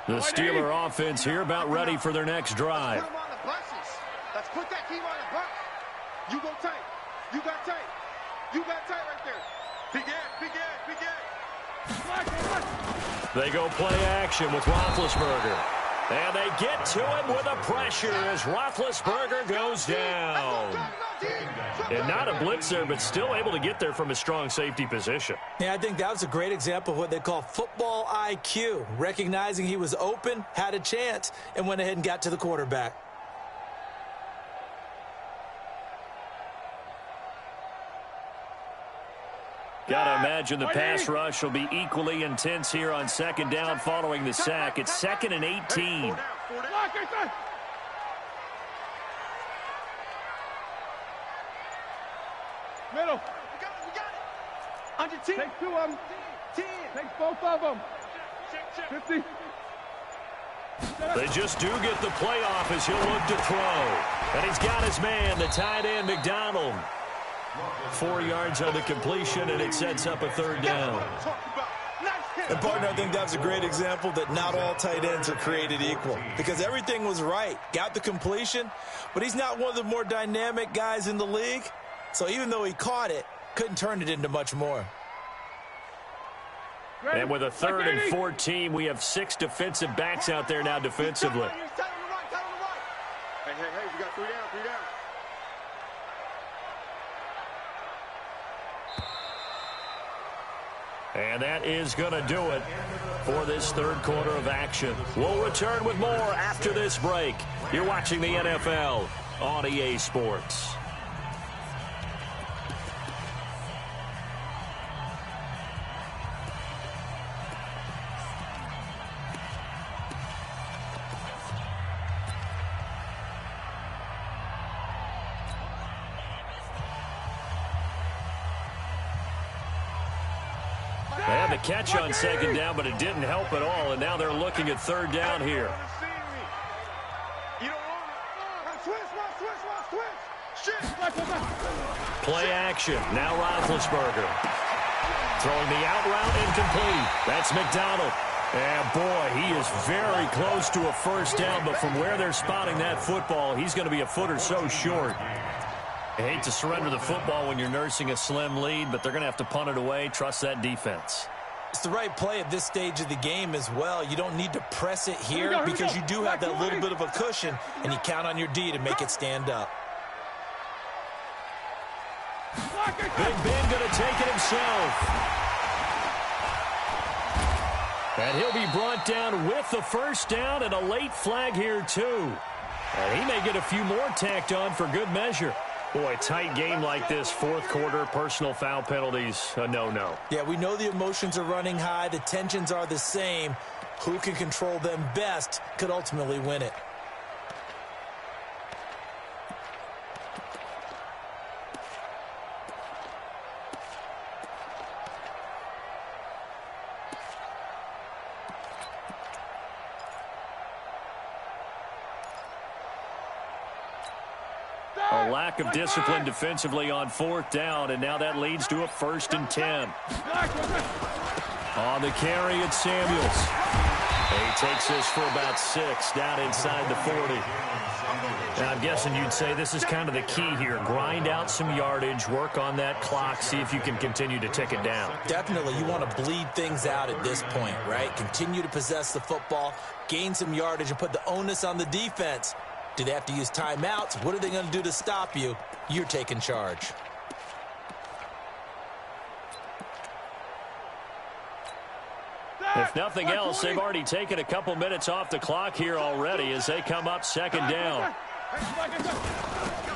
The Steeler offense here about ready for their next drive. Put them on the buses. Let's put that team on the bus. You go tight. You got tight. You got tight right there. Big end. They go play action with Roethlisberger. And they get to him with a pressure as Roethlisberger goes down. And not a blitzer, but still able to get there from a strong safety position. Yeah, I think that was a great example of what they call football IQ. Recognizing he was open, had a chance, and went ahead and got to the quarterback. Gotta imagine the pass rush will be equally intense here on 2nd down following the sack. It's 2nd and 18. Middle. We got it. On your team. Take 2 of them. 10. Take both of them. 50. They just do get the playoff as he'll look to throw. And he's got his man, the tight end, McDonald. 4 yards on the completion, and it sets up a 3rd down. And, partner, I think that's a great example that not all tight ends are created equal. Because everything was right. Got the completion, but he's not one of the more dynamic guys in the league. So even though he caught it, couldn't turn it into much more. And with a 3rd and 14, we have 6 defensive backs out there now defensively. Hey, we got 3 down. And that is going to do it for this 3rd quarter of action. We'll return with more after this break. You're watching the NFL on EA Sports. They had the catch on 2nd down, but it didn't help at all, and now they're looking at 3rd down here. Play action. Now Roethlisberger. Throwing the out route incomplete. That's McDonald. And, boy, he is very close to a 1st down, but from where they're spotting that football, he's going to be a foot or so short. I hate to surrender the football when you're nursing a slim lead, but they're going to have to punt it away. Trust that defense. It's the right play at this stage of the game as well. You don't need to press it here because you do have that little bit of a cushion, and you count on your D to make it stand up. Big Ben going to take it himself. And he'll be brought down with the 1st down and a late flag here, too. And he may get a few more tacked on for good measure. Boy, tight game like this, 4th quarter, personal foul penalties, a no-no. Yeah, we know the emotions are running high. The tensions are the same. Who can control them best could ultimately win it. A lack of discipline defensively on 4th down, and now that leads to a 1st and 10. On the carry, it's Samuels. He takes this for about 6 down inside the 40. Now, I'm guessing you'd say this is kind of the key here. Grind out some yardage, work on that clock, see if you can continue to tick it down. Definitely. You want to bleed things out at this point, right? Continue to possess the football, gain some yardage, and put the onus on the defense Do they have to use timeouts? What are they going to do to stop you? You're taking charge. If nothing else, they've already taken a couple minutes off the clock here already as they come up second down.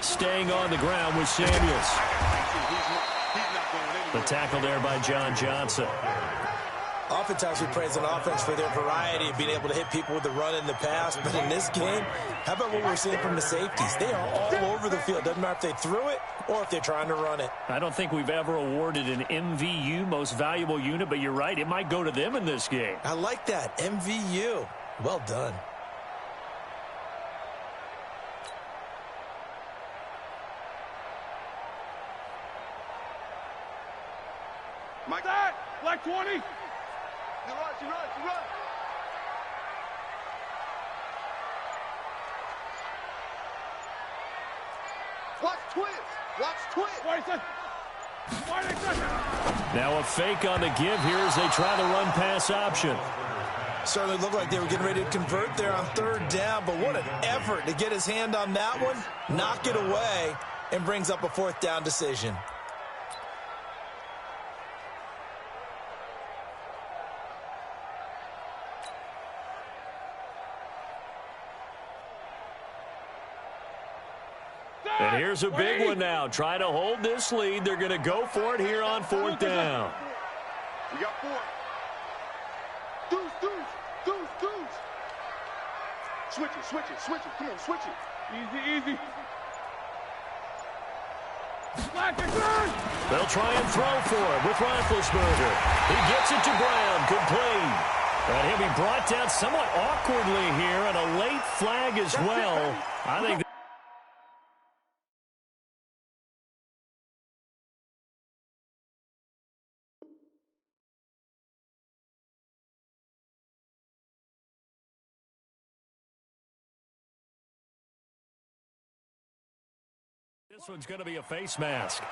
Staying on the ground with Samuels. The tackle there by John Johnson. Oftentimes we praise an offense for their variety of being able to hit people with the run and the pass. But in this game, how about what we're seeing from the safeties? They are all over the field. Doesn't matter if they threw it or if they're trying to run it. I don't think we've ever awarded an MVU, most valuable unit, but you're right. It might go to them in this game. I like that. MVU. Well done. Mike, that black 20. You run. Watch twist. Now a fake on the give here as they try the run-pass option. Certainly looked like they were getting ready to convert there on third down, but what an effort to get his hand on that one, knock it away, and brings up a fourth down decision. And here's a big one now. Trying to hold this lead. They're going to go for it here on fourth down. We got 4. Deuce. Switch it. Come on, switch it. Easy. They'll try and throw for it with Roethlisberger. He gets it to Brown. Complete. And he'll be brought down somewhat awkwardly here, and a late flag as well. I think this one's going to be a face mask.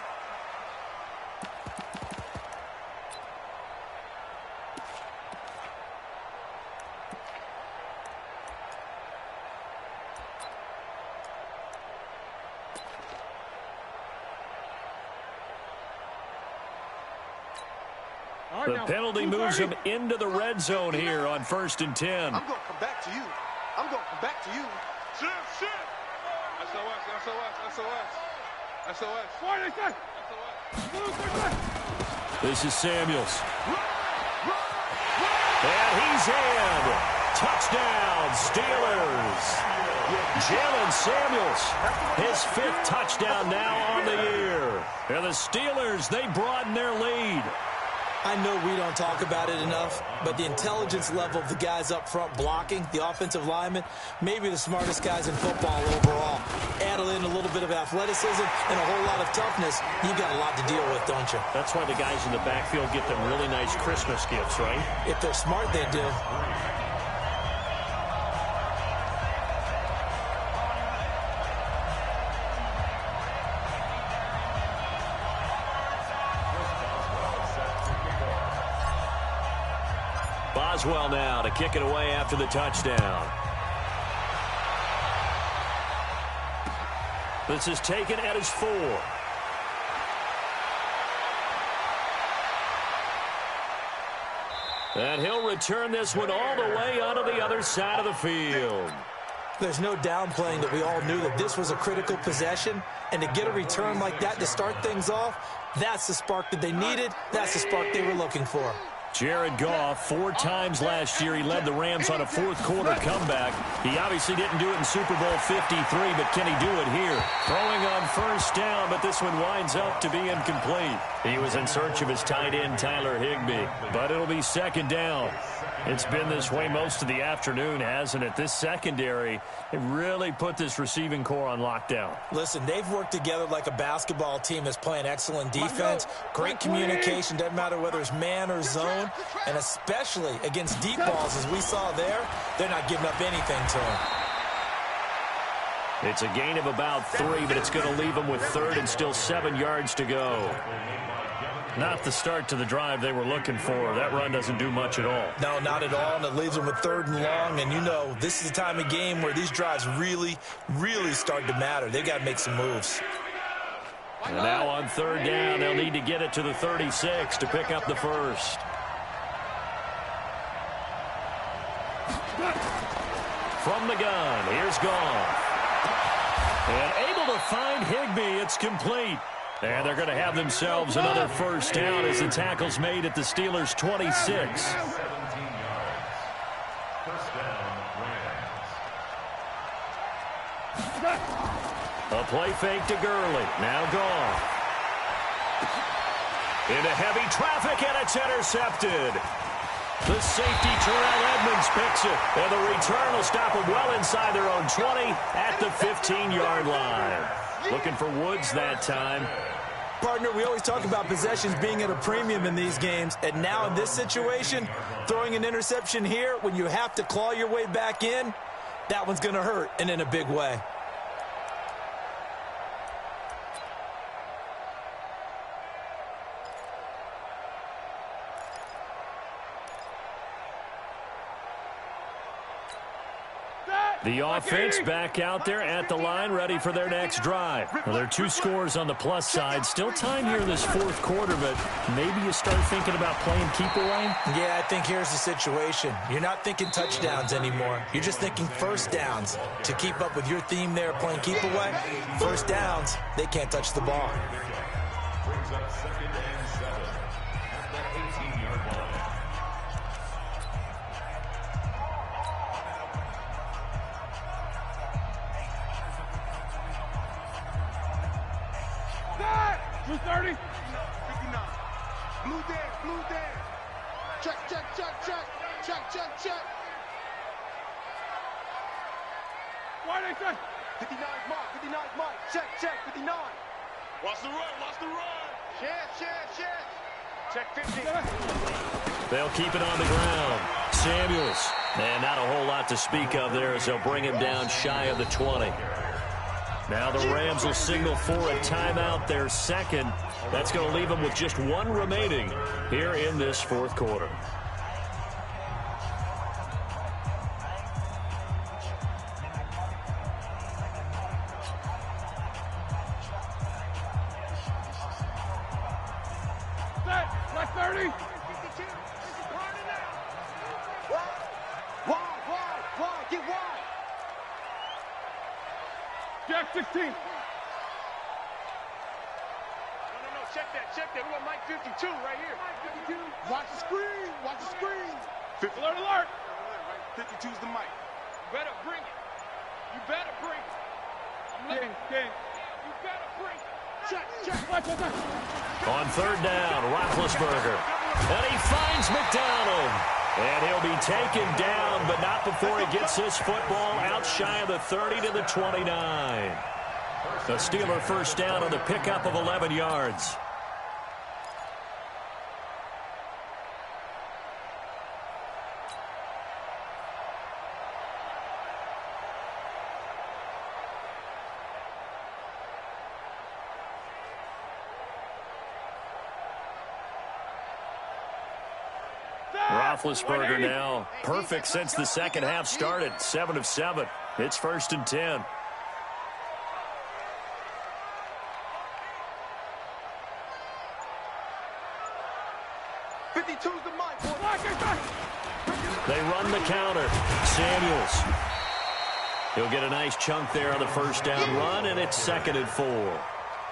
The penalty moves him into the red zone here on 1st and 10. I'm going to come back to you. Shit. SOS. This is Samuels. And he's in. Touchdown, Steelers. Jalen Samuels, his 5th touchdown now on the year. And the Steelers, they broaden their lead. I know we don't talk about it enough, but the intelligence level of the guys up front blocking, the offensive linemen, maybe the smartest guys in football overall. Add in a little bit of athleticism and a whole lot of toughness, you've got a lot to deal with, don't you? That's why the guys in the backfield get them really nice Christmas gifts, right? If they're smart, they do. Boswell now to kick it away after the touchdown. This is taken at his 4. And he'll return this one all the way onto the other side of the field. There's no downplaying that we all knew that this was a critical possession, and to get a return like that to start things off, that's the spark that they needed. That's the spark they were looking for. Jared Goff, 4 times last year, he led the Rams on a fourth-quarter comeback. He obviously didn't do it in Super Bowl 53, but can he do it here? Throwing on 1st down, but this one winds up to be incomplete. He was in search of his tight end, Tyler Higbee, but it'll be 2nd down. It's been this way most of the afternoon, hasn't it? This secondary, it really put this receiving core on lockdown. Listen, they've worked together like a basketball team that's playing excellent defense, great communication, doesn't matter whether it's man or zone, and especially against deep balls as we saw there, they're not giving up anything to them. It's a gain of about 3, but it's going to leave them with 3rd and still 7 yards to go. Not the start to the drive they were looking for. That run doesn't do much at all. No, not at all, and it leaves them with 3rd and long. And, you know, this is the time of game where these drives really, really start to matter. They've got to make some moves. And now on 3rd down, they'll need to get it to the 36 to pick up the first. From the gun, here's Goff. And able to find Higbee. It's complete. And they're going to have themselves another first down as the tackle's made at the Steelers' 26. 17 yards. First down, Rams. A play fake to Gurley. Now Goff. Into heavy traffic, and it's intercepted. The safety, Terrell Edmonds, picks it. And the return will stop them well inside their own 20 at the 15-yard line. Looking for Woods that time. Partner, we always talk about possessions being at a premium in these games, and now in this situation, throwing an interception here when you have to claw your way back in, that one's going to hurt, and in a big way. The offense back out there at the line, ready for their next drive. Well, there are 2 scores on the plus side. Still time here in this 4th quarter, but maybe you start thinking about playing keep away? Yeah, I think here's the situation. You're not thinking touchdowns anymore. You're just thinking first downs. To keep up with your theme there, playing keep away, first downs, they can't touch the ball. Brings up 2nd and 7 at the 18-yard line. Blue 30. 59. Blue dead, blue dead. Check, check, check, check. Check, check, check. Why they say? 59's mark, 59's mark. Check, check, 59. Watch the run, watch the run. Check. Check 50. They'll keep it on the ground. Samuels. And not a whole lot to speak of there as they'll bring him down shy of the 20. Now the Rams will signal for a timeout, their second. That's going to leave them with just 1 remaining here in this 4th quarter. Left 30. Wide, get wide. Jack 16. No, check that. We got Mike 52 right here. 52. Watch the screen. Alert. 52's the mic. You better bring it. I'm looking. You better bring it. Check. On 3rd down, Roethlisberger. And he finds McDonald. And he'll be taken down, but not before he gets his football out shy of the 30 to the 29. The Steeler first down on the pickup of 11 yards. Roethlisberger now perfect since the second half started. 7 of 7. It's 1st and 10. They run the counter. Samuels. He'll get a nice chunk there on the first down run, and it's 2nd and 4.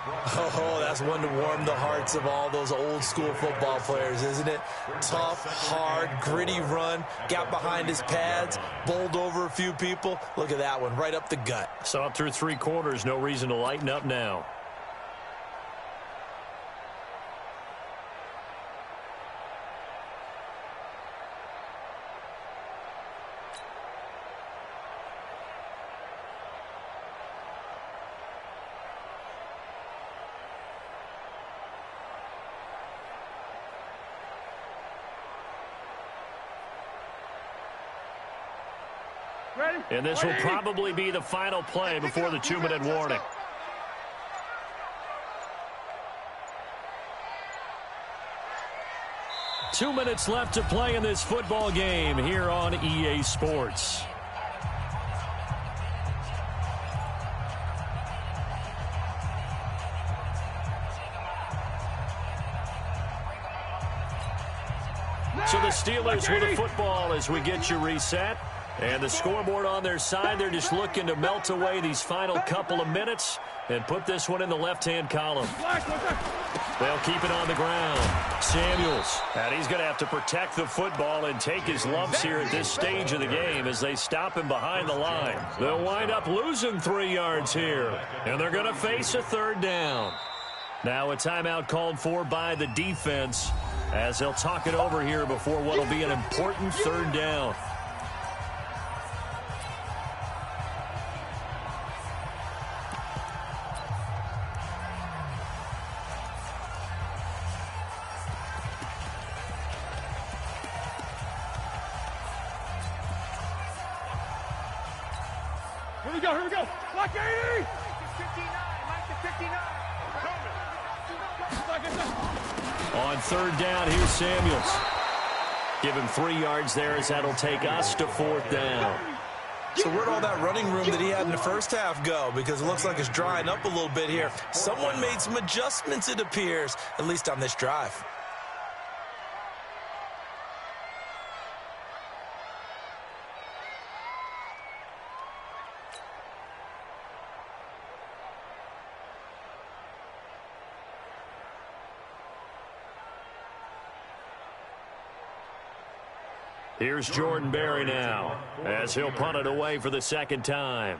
Oh, that's one to warm the hearts of all those old school football players, isn't it? Tough, hard, gritty run, got behind his pads, bowled over a few people. Look at that one, right up the gut. Saw it through 3 quarters, no reason to lighten up now. And this will probably be the final play before the 2-minute warning. 2 minutes left to play in this football game here on EA Sports. So the Steelers with the football as we get you reset. And the scoreboard on their side, they're just looking to melt away these final couple of minutes and put this one in the left-hand column. They'll keep it on the ground. Samuels, and he's going to have to protect the football and take his lumps here at this stage of the game as they stop him behind the line. They'll wind up losing 3 yards here, and they're going to face a 3rd down. Now a timeout called for by the defense as they'll talk it over here before what will be an important 3rd down. Here we go. Block 80. 59, Mike to 59. On 3rd down, here's Samuels. Give him 3 yards there as that'll take us to 4th down. So where'd all that running room that he had in the first half go? Because it looks like it's drying up a little bit here. Someone made some adjustments, it appears, at least on this drive. Here's Jordan Berry now as he'll punt it away for the 2nd time.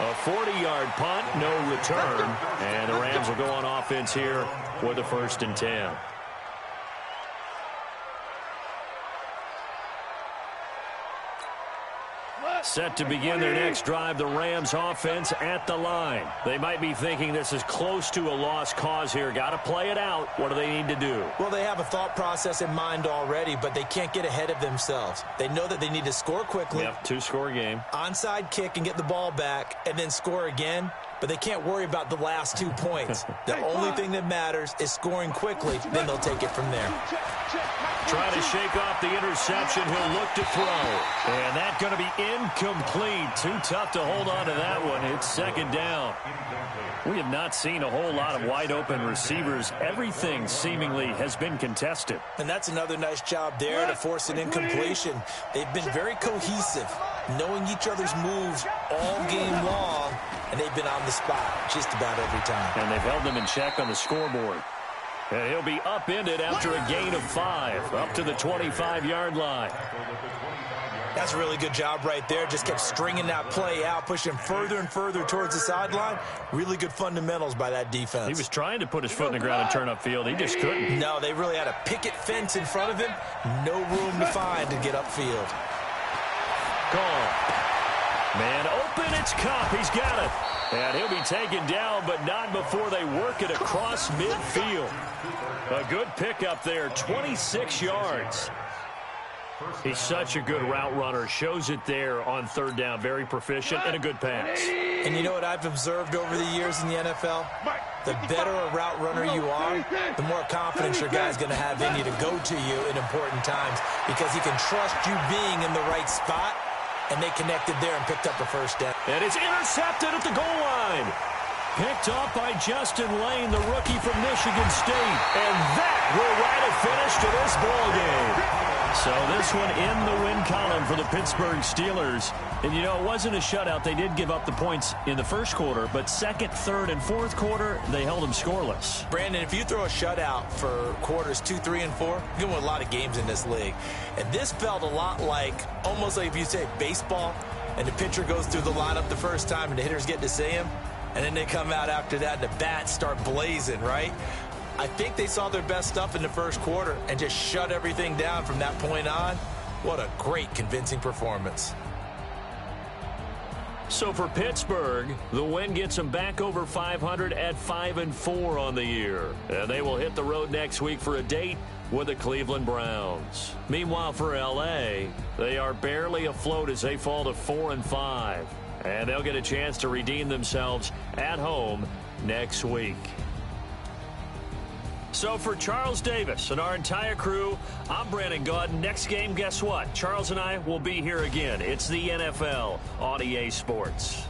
A 40-yard punt, no return, and the Rams will go on offense here with the 1st and 10. Set to begin their next drive, the Rams offense at the line. They might be thinking this is close to a lost cause here. Got to play it out. What do they need to do? Well, they have a thought process in mind already, but they can't get ahead of themselves. They know that they need to score quickly. Yep, 2-score game. Onside kick and get the ball back and then score again. But they can't worry about the last 2 points. The only thing that matters is scoring quickly. Then they'll take it from there. Trying to shake off the interception. He'll look to throw. And that's going to be incomplete. Too tough to hold on to that one. It's 2nd down. We have not seen a whole lot of wide-open receivers. Everything seemingly has been contested. And that's another nice job there to force an incompletion. They've been very cohesive, knowing each other's moves all game long, and they've been on the spot just about every time. And they've held them in check on the scoreboard. And he'll be upended after a gain of 5, up to the 25-yard line. That's a really good job right there. Just kept stringing that play out, pushing further and further towards the sideline. Really good fundamentals by that defense. He was trying to put his foot in the ground and turn upfield. He just couldn't. No, they really had a picket fence in front of him. No room to find to get upfield. Call. Man open, it's Cup. He's got it. And he'll be taken down, but not before they work it across midfield. A good pickup there, 26 yards. He's such a good route runner. Shows it there on 3rd down. Very proficient and a good pass. And you know what I've observed over the years in the NFL? The better a route runner you are, the more confidence your guy's going to have in you to go to you in important times because he can trust you being in the right spot, and they connected there and picked up a 1st down. And it's intercepted at the goal line. Picked off by Justin Lane, the rookie from Michigan State. And that will write a finish to this ball game. So this one in the win column for the Pittsburgh Steelers. And, you know, it wasn't a shutout. They did give up the points in the 1st quarter, but 2nd, 3rd, and 4th quarter, they held them scoreless. Brandon, if you throw a shutout for quarters 2, 3, and 4, you're going to win a lot of games in this league. And this felt a lot like, almost like if you say baseball, and the pitcher goes through the lineup the first time and the hitters get to see him, and then they come out after that and the bats start blazing, right? I think they saw their best stuff in the 1st quarter and just shut everything down from that point on. What a great, convincing performance. So for Pittsburgh, the win gets them back over 500 at 5-4 on the year. And they will hit the road next week for a date with the Cleveland Browns. Meanwhile, for L.A., they are barely afloat as they fall to 4-5. And they'll get a chance to redeem themselves at home next week. So for Charles Davis and our entire crew, I'm Brandon Gaudin. Next game, guess what? Charles and I will be here again. It's the NFL on EA Sports.